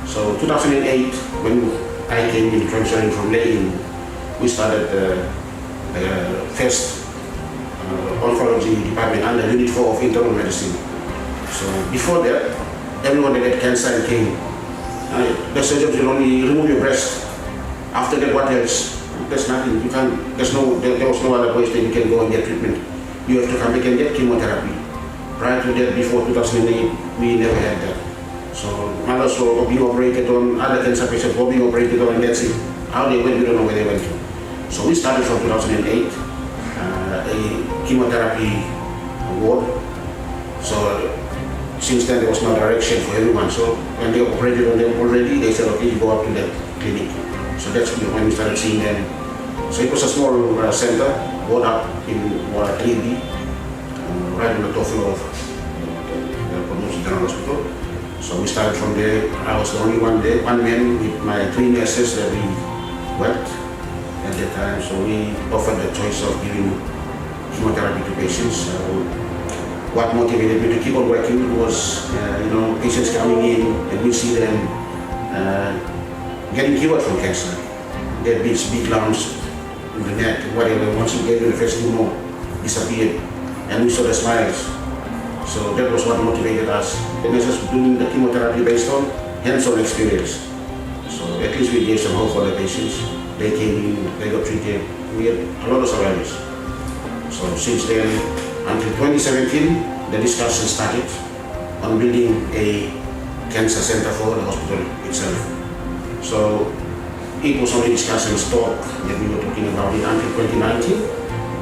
So 2008, when I came in transferring from Lane, we started the first oncology department under Unit 4 of internal medicine. So before that, everyone that had cancer and came, the surgeon will only remove your breast. After that, what else? There's nothing. You can't. There was no other place that you can go and get treatment. You have to come back and get chemotherapy. Prior to that, before 2008, we never had that. So others were being operated on, other cancer patients were being operated on, and that's it. How they went, we don't know where they went to. So we started from 2008, a chemotherapy ward. So since then there was no direction for everyone. So when they operated on them already, they said, okay, you go up to that clinic. So that's when we started seeing them. So it was a small center, brought up in 3D, right on the top floor of the Port Moresby General Hospital. So we started from there. I was the only one there, one man with my 3 nurses that we worked at that time. So we offered the choice of giving chemotherapy to patients. What motivated me to keep on working was, patients coming in and we see them getting cured from cancer. There had been big lumps in the neck, whatever. Once you gave them the first chemo, disappeared, and we saw the smiles. So that was what motivated us. The nurses doing the chemotherapy based on hands-on experience. So at least we gave some hope for the patients. They came in, they got treated. We had a lot of survivors. So since then, until 2017, the discussion started on building a cancer center for the hospital itself. So it was only discussions, talk that we were talking about it until 2019,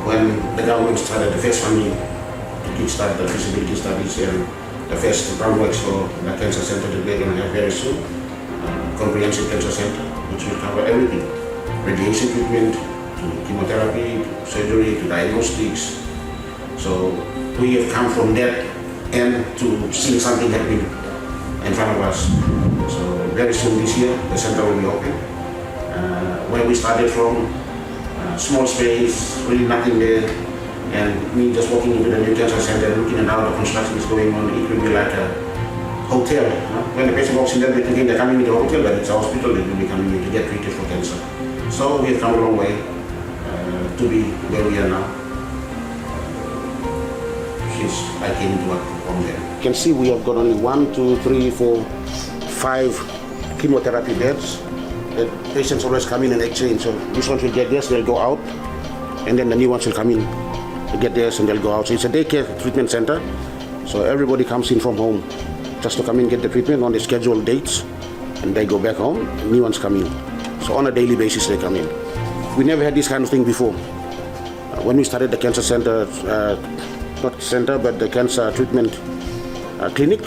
when the government started the first funding to kickstart the feasibility studies and the first groundworks for the cancer center that we're going to have very soon, comprehensive cancer center, which will cover everything, radiation treatment, to chemotherapy, to surgery, to diagnostics. So we have come from that end to seeing something happening in front of us. So very soon this year, the center will be open. Where we started from, small space, really nothing there, and me just walking into the new cancer center, looking at how the construction is going on, it will be like a hotel. When the patient walks in there, they think they're coming into a hotel, but it's a hospital. They will be coming in to get treated for cancer. So we've come a long way to be where we are now. Since I came into work from there. You can see we have got only 1, 2, 3, 4, 5 chemotherapy beds. The patients always come in and exchange. So these ones will get theirs, they'll go out, and then the new ones will come in to get theirs and they'll go out. So it's a daycare treatment center. So everybody comes in from home just to come in, get the treatment on the scheduled dates, and they go back home, and new ones come in. So on a daily basis they come in. We never had this kind of thing before. When we started the cancer center, not center, but the cancer treatment clinic,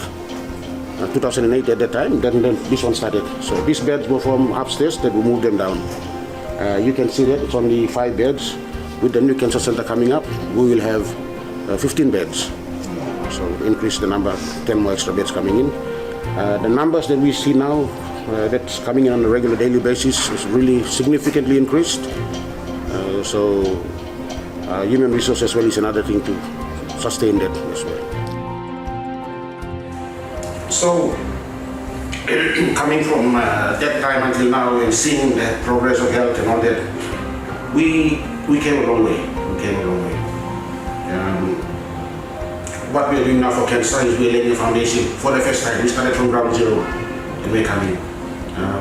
2008 at that time, then this one started. So these beds were from upstairs, then we moved them down. You can see that it's only 5 beds. With the new cancer center coming up, we will have 15 beds. So increase the number, 10 more extra beds coming in. The numbers that we see now, that's coming in on a regular daily basis, is really significantly increased. So human resources as well is another thing to sustain that as well. So, coming from that time until now and seeing the progress of health and all that, we came a long way. What we are doing now for cancer is we are laying a foundation. For the first time, we started from ground zero and we're coming.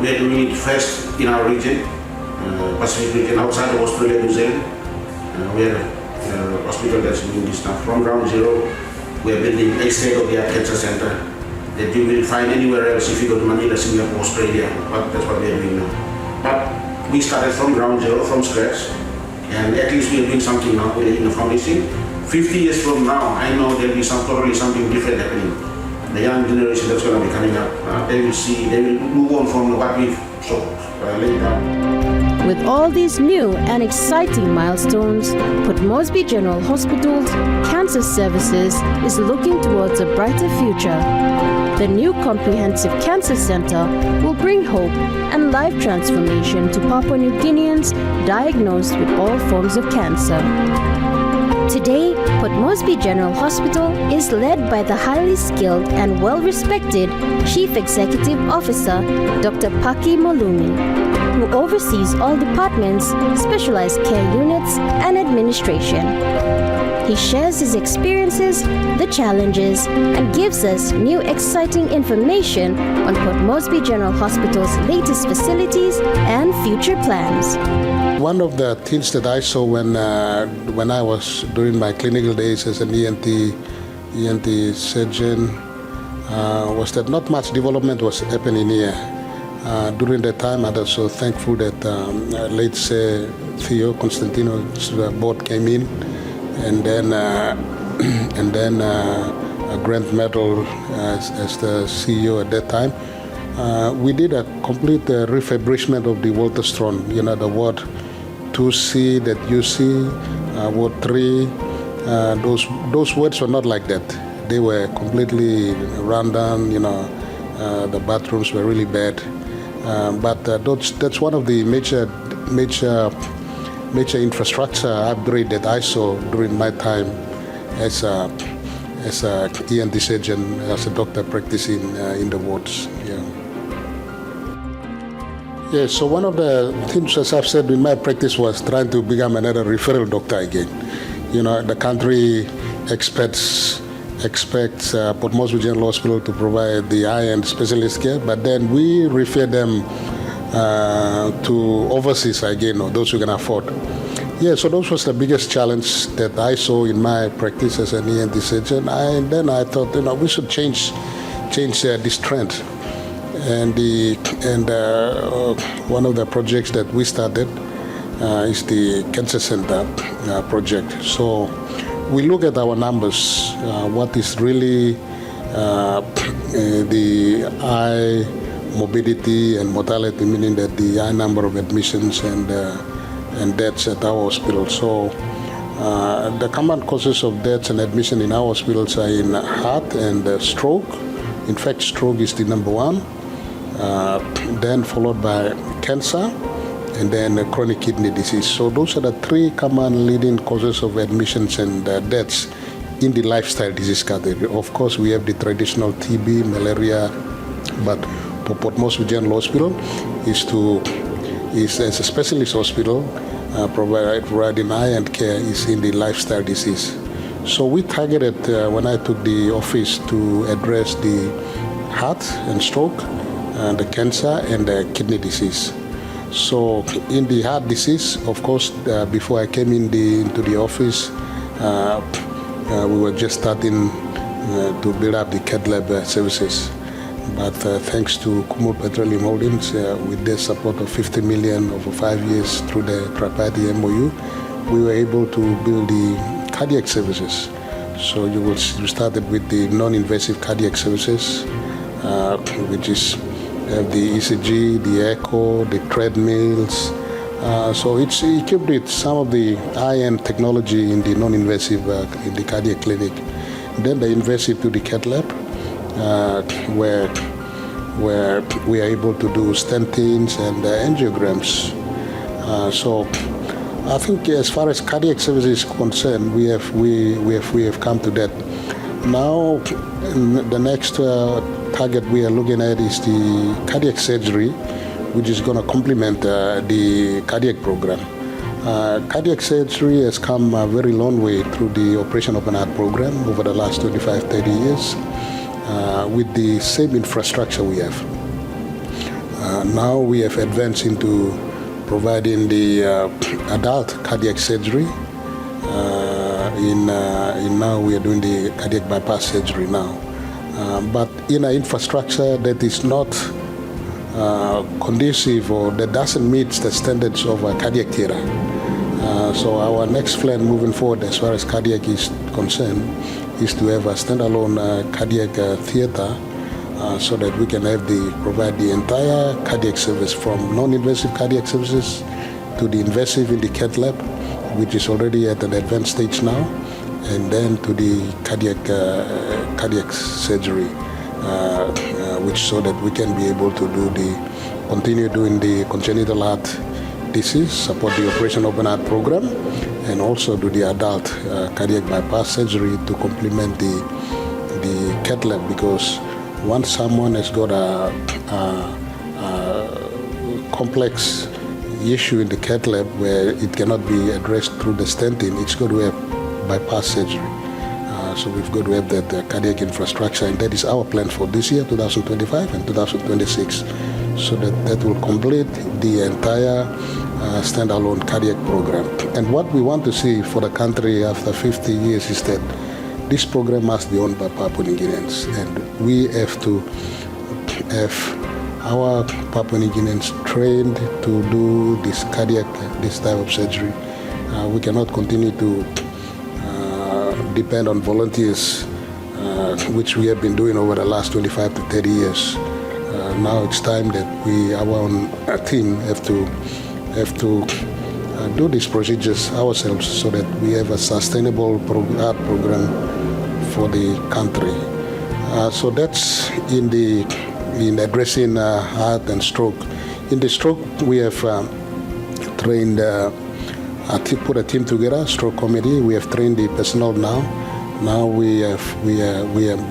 We are doing it first in our region, Pacific region, outside of Australia, New Zealand. We have a hospital that's doing this now. From ground zero, we are building a state-of-the-art cancer center that you will find anywhere else if you go to Manila, Singapore, Australia. But that's what we are doing now. But we started from ground zero, from scratch, and at least we are doing something now. We're laying a foundation. 50 years from now, I know there'll be totally something different happening. The young generation that's going to be coming up, they will move on from what we've laid down. With all these new and exciting milestones, Port Moresby General Hospital's Cancer Services is looking towards a brighter future. The new comprehensive cancer center will bring hope and life transformation to Papua New Guineans diagnosed with all forms of cancer. Today, Port Moresby General Hospital is led by the highly skilled and well-respected Chief Executive Officer, Dr. Paki Molumi, who oversees all departments, specialized care units, and administration. He shares his experiences, the challenges, and gives us new exciting information on Port Moresby General Hospital's latest facilities and future plans. One of the things that I saw when I was during my clinical days as an ENT surgeon was that not much development was happening here. During that time, I was so thankful that late Theo Constantino's board came in, and then a Grant Medal as the CEO at that time. We did a complete refurbishment of the Walter Strong, the Ward 2C that you see, Ward 3. Those wards were not like that. They were completely run down. The bathrooms were really bad. But that's one of the major infrastructure upgrade that I saw during my time as a ENT surgeon, as a doctor practicing in the wards. Yeah, so one of the things, as I've said in my practice, was trying to become another referral doctor again. The country expects Port Moresby General Hospital to provide the high-end specialist care, but then we refer them to overseas again, or those who can afford. Yeah, so those was the biggest challenge that I saw in my practice as an ENT surgeon. And then I thought, we should change this trend. And one of the projects that we started is the Cancer Center project. So we look at our numbers, what is really the high morbidity and mortality, meaning that the high number of admissions and deaths at our hospital. So The common causes of deaths and admission in our hospitals are in heart and stroke. In fact, stroke is the number one, then followed by cancer, and then chronic kidney disease. So those are the three common leading causes of admissions and deaths in the lifestyle disease category. Of course, we have the traditional TB, malaria, but Port Moresby General Hospital is as a specialist hospital providing high-end care is in the lifestyle disease. So we targeted, when I took the office, to address the heart and stroke, the cancer and the kidney disease. So in the heart disease, of course, before I came into the office, we were just starting to build up the cath lab services. But thanks to Kumul Petroleum Holdings, with their support of 50 million over 5 years through the tripartite MOU, we were able to build the cardiac services. So you started with the non-invasive cardiac services, which is the ECG, the echo, the treadmills. So it's equipped with some of the high-end technology in the non-invasive in the cardiac clinic. Then the invasive to the cath lab, where we are able to do stentings and angiograms. So I think as far as cardiac service is concerned, we have come to that. Now the next target we are looking at is the cardiac surgery, which is going to complement the cardiac program. Cardiac surgery has come a very long way through the Operation Open Heart program over the last 25-30 years. With the same infrastructure we have. Now we have advanced into providing the adult cardiac surgery. Now we are doing the cardiac bypass surgery now. But in an infrastructure that is not conducive or that doesn't meet the standards of cardiac theater. So our next plan moving forward as far as cardiac is concerned is to have a standalone cardiac theater so that we can provide the entire cardiac service from non-invasive cardiac services to the invasive in the cath lab, which is already at an advanced stage now, and then to the cardiac surgery, which so that we can be able to continue doing the congenital heart disease, support the Operation Open Heart program, and also do the adult cardiac bypass surgery to complement the cath lab, because once someone has got a complex issue in the cath lab where it cannot be addressed through the stenting, it's got to have bypass surgery. So we've got to have that cardiac infrastructure, and that is our plan for this year, 2025 and 2026, so that will complete the entire standalone cardiac program. And what we want to see for the country after 50 years is that this program must be owned by Papua New Guineans, and we have to have our Papua New Guineans trained to do this type of surgery. We cannot continue to depend on volunteers, which we have been doing over the last 25 to 30 years. Now it's time that our own team have to do these procedures ourselves so that we have a sustainable heart program for the country. So that's in addressing heart and stroke. In the stroke, we have trained, put a team together, stroke committee. We have trained the personnel now. Now we are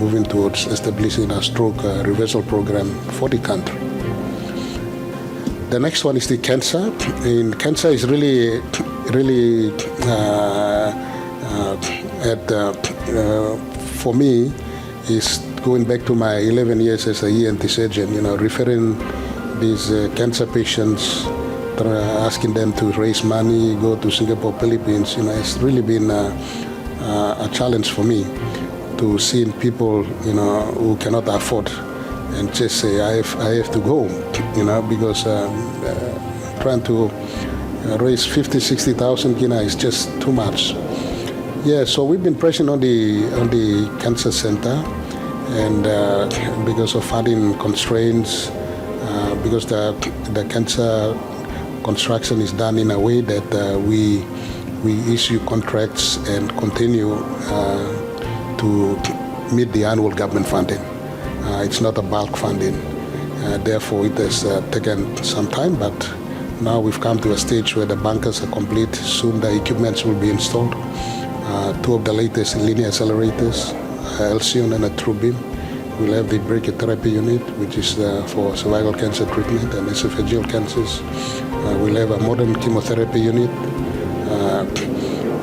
moving towards establishing a stroke reversal program for the country. The next one is the cancer. And cancer is really for me, is going back to my 11 years as a ENT surgeon, referring these cancer patients, asking them to raise money, go to Singapore, Philippines. It's really been a challenge for me to see people, who cannot afford and just say, I have to go home, because trying to raise 50, 60,000 Guinea is just too much. Yeah, so we've been pressing on the cancer center, and because of funding constraints, because the cancer construction is done in a way that we we issue contracts and continue to meet the annual government funding. It's not a bulk funding. Therefore, it has taken some time, but now we've come to a stage where the bunkers are complete. Soon the equipments will be installed. Two of the latest linear accelerators, Alcyon and a TrueBeam. We'll have the brachytherapy unit, which is for cervical cancer treatment and esophageal cancers. We'll have a modern chemotherapy unit.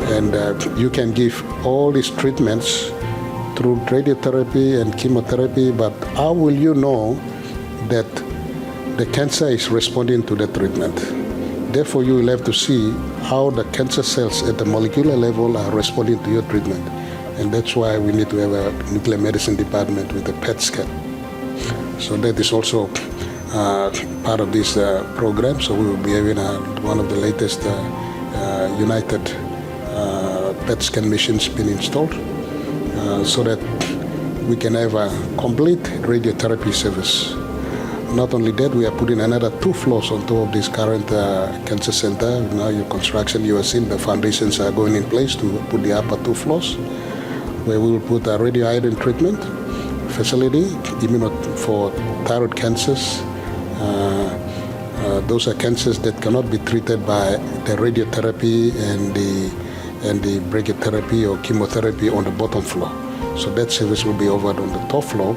And you can give all these treatments through radiotherapy and chemotherapy, but how will you know that the cancer is responding to the treatment? Therefore, you will have to see how the cancer cells at the molecular level are responding to your treatment. And that's why we need to have a nuclear medicine department with a PET scan. So that is also part of this program. So we will be having one of the latest United PET scan machines being installed so that we can have a complete radiotherapy service. Not only that, we are putting another 2 floors on top of this current cancer center. Now your construction, you have seen the foundations are going in place to put the upper 2 floors, where we will put a radioiodine treatment facility, for thyroid cancers. Those are cancers that cannot be treated by the radiotherapy and the brachytherapy or chemotherapy on the bottom floor. So that service will be offered on the top floor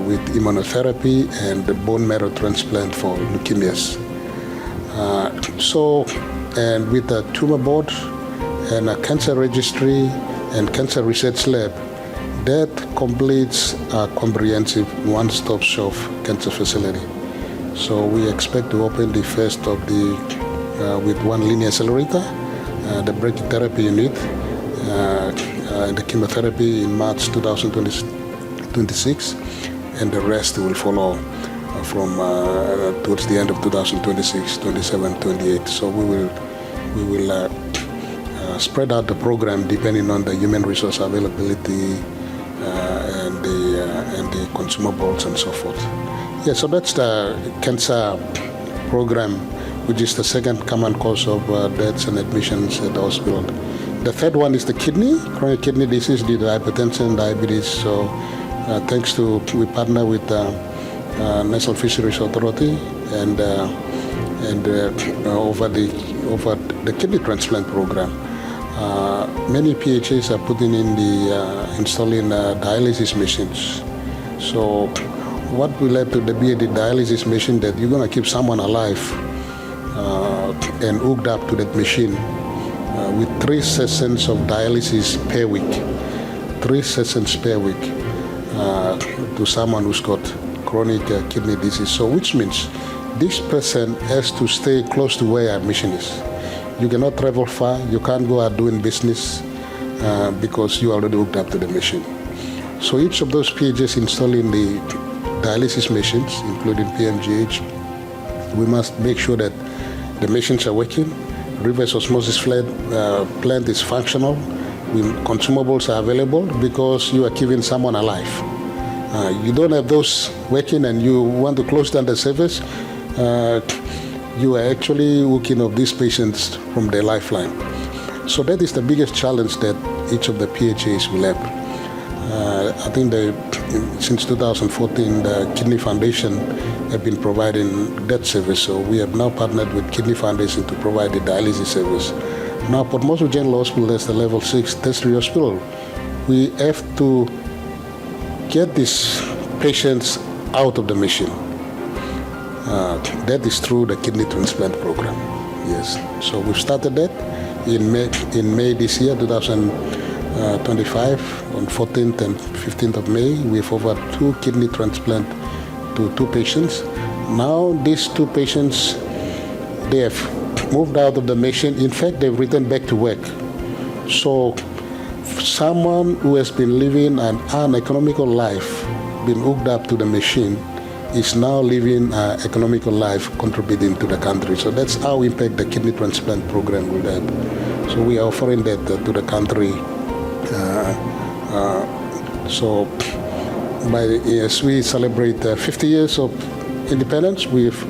with immunotherapy and the bone marrow transplant for leukemias. And with a tumor board and a cancer registry and cancer research lab, that completes a comprehensive one-stop shop cancer facility. So we expect to open the first of with 1 linear accelerator, the brachytherapy unit, and the chemotherapy in March 2026, and the rest will follow from towards the end of 2026, 27, 28. So we will spread out the program depending on the human resource availability and the consumables and so forth. Yeah, so that's the cancer program, which is the second common cause of deaths and admissions at the hospital. The third one is the kidney, chronic kidney disease due to hypertension, diabetes. So we partner with National Fisheries Authority and over the kidney transplant program. Many PHAs are putting in installing dialysis machines. So what will have to be the dialysis machine that you're going to keep someone alive and hooked up to that machine with 3 sessions of dialysis per week. 3 sessions per week to someone who's got chronic kidney disease. So which means this person has to stay close to where our mission is. You cannot travel far, you can't go out doing business because you are already hooked up to the machine. So each of those PHs installing the dialysis machines, including PMGH, we must make sure that the machines are working, reverse osmosis plant is functional, consumables are available because you are keeping someone alive. You don't have those working and you want to close down the service, you are actually hooking up these patients from their lifeline. So that is the biggest challenge that each of the PHAs will have. I think since 2014, the Kidney Foundation have been providing that service. So we have now partnered with Kidney Foundation to provide the dialysis service. Now, Port Moresby General Hospital, that's the level 6 tertiary hospital. We have to get these patients out of the machine. That is through the kidney transplant program. Yes. So we've started that in May this year, 2025, on 14th and 15th of May. We've offered 2 kidney transplant to 2 patients. Now these 2 patients, they have moved out of the machine. In fact, they've returned back to work. So someone who has been living an uneconomical life, been hooked up to the machine, is now living an economical life contributing to the country. So that's how impact the kidney transplant program will have. So we are offering that to the country. So as we celebrate 50 years of independence, we've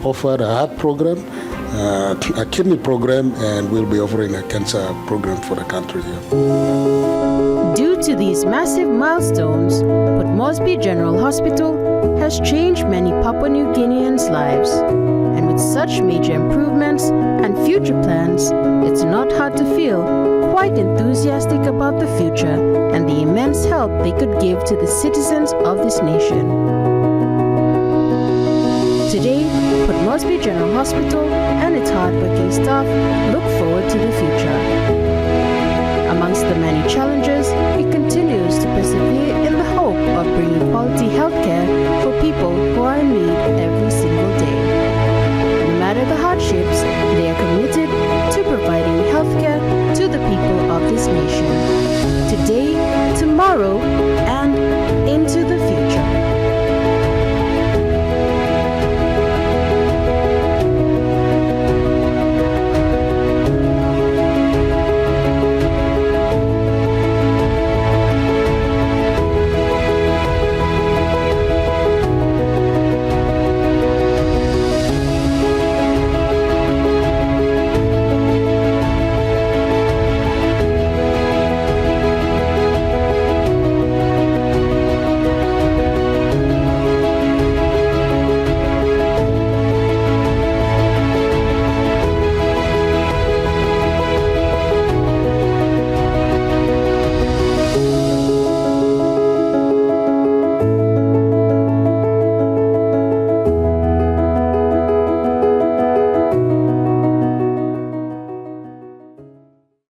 offered a heart program, a kidney program, and we'll be offering a cancer program for the country here. Due to these massive milestones, Port Moresby General Hospital has changed many Papua New Guineans' lives. And with such major improvements and future plans, it's not hard to feel quite enthusiastic about the future and the immense help they could give to the citizens of this nation. Today, Port Moresby General Hospital and its hardworking staff look forward to the future. Amongst the many challenges, it continues to persevere in the hope of bringing quality healthcare for people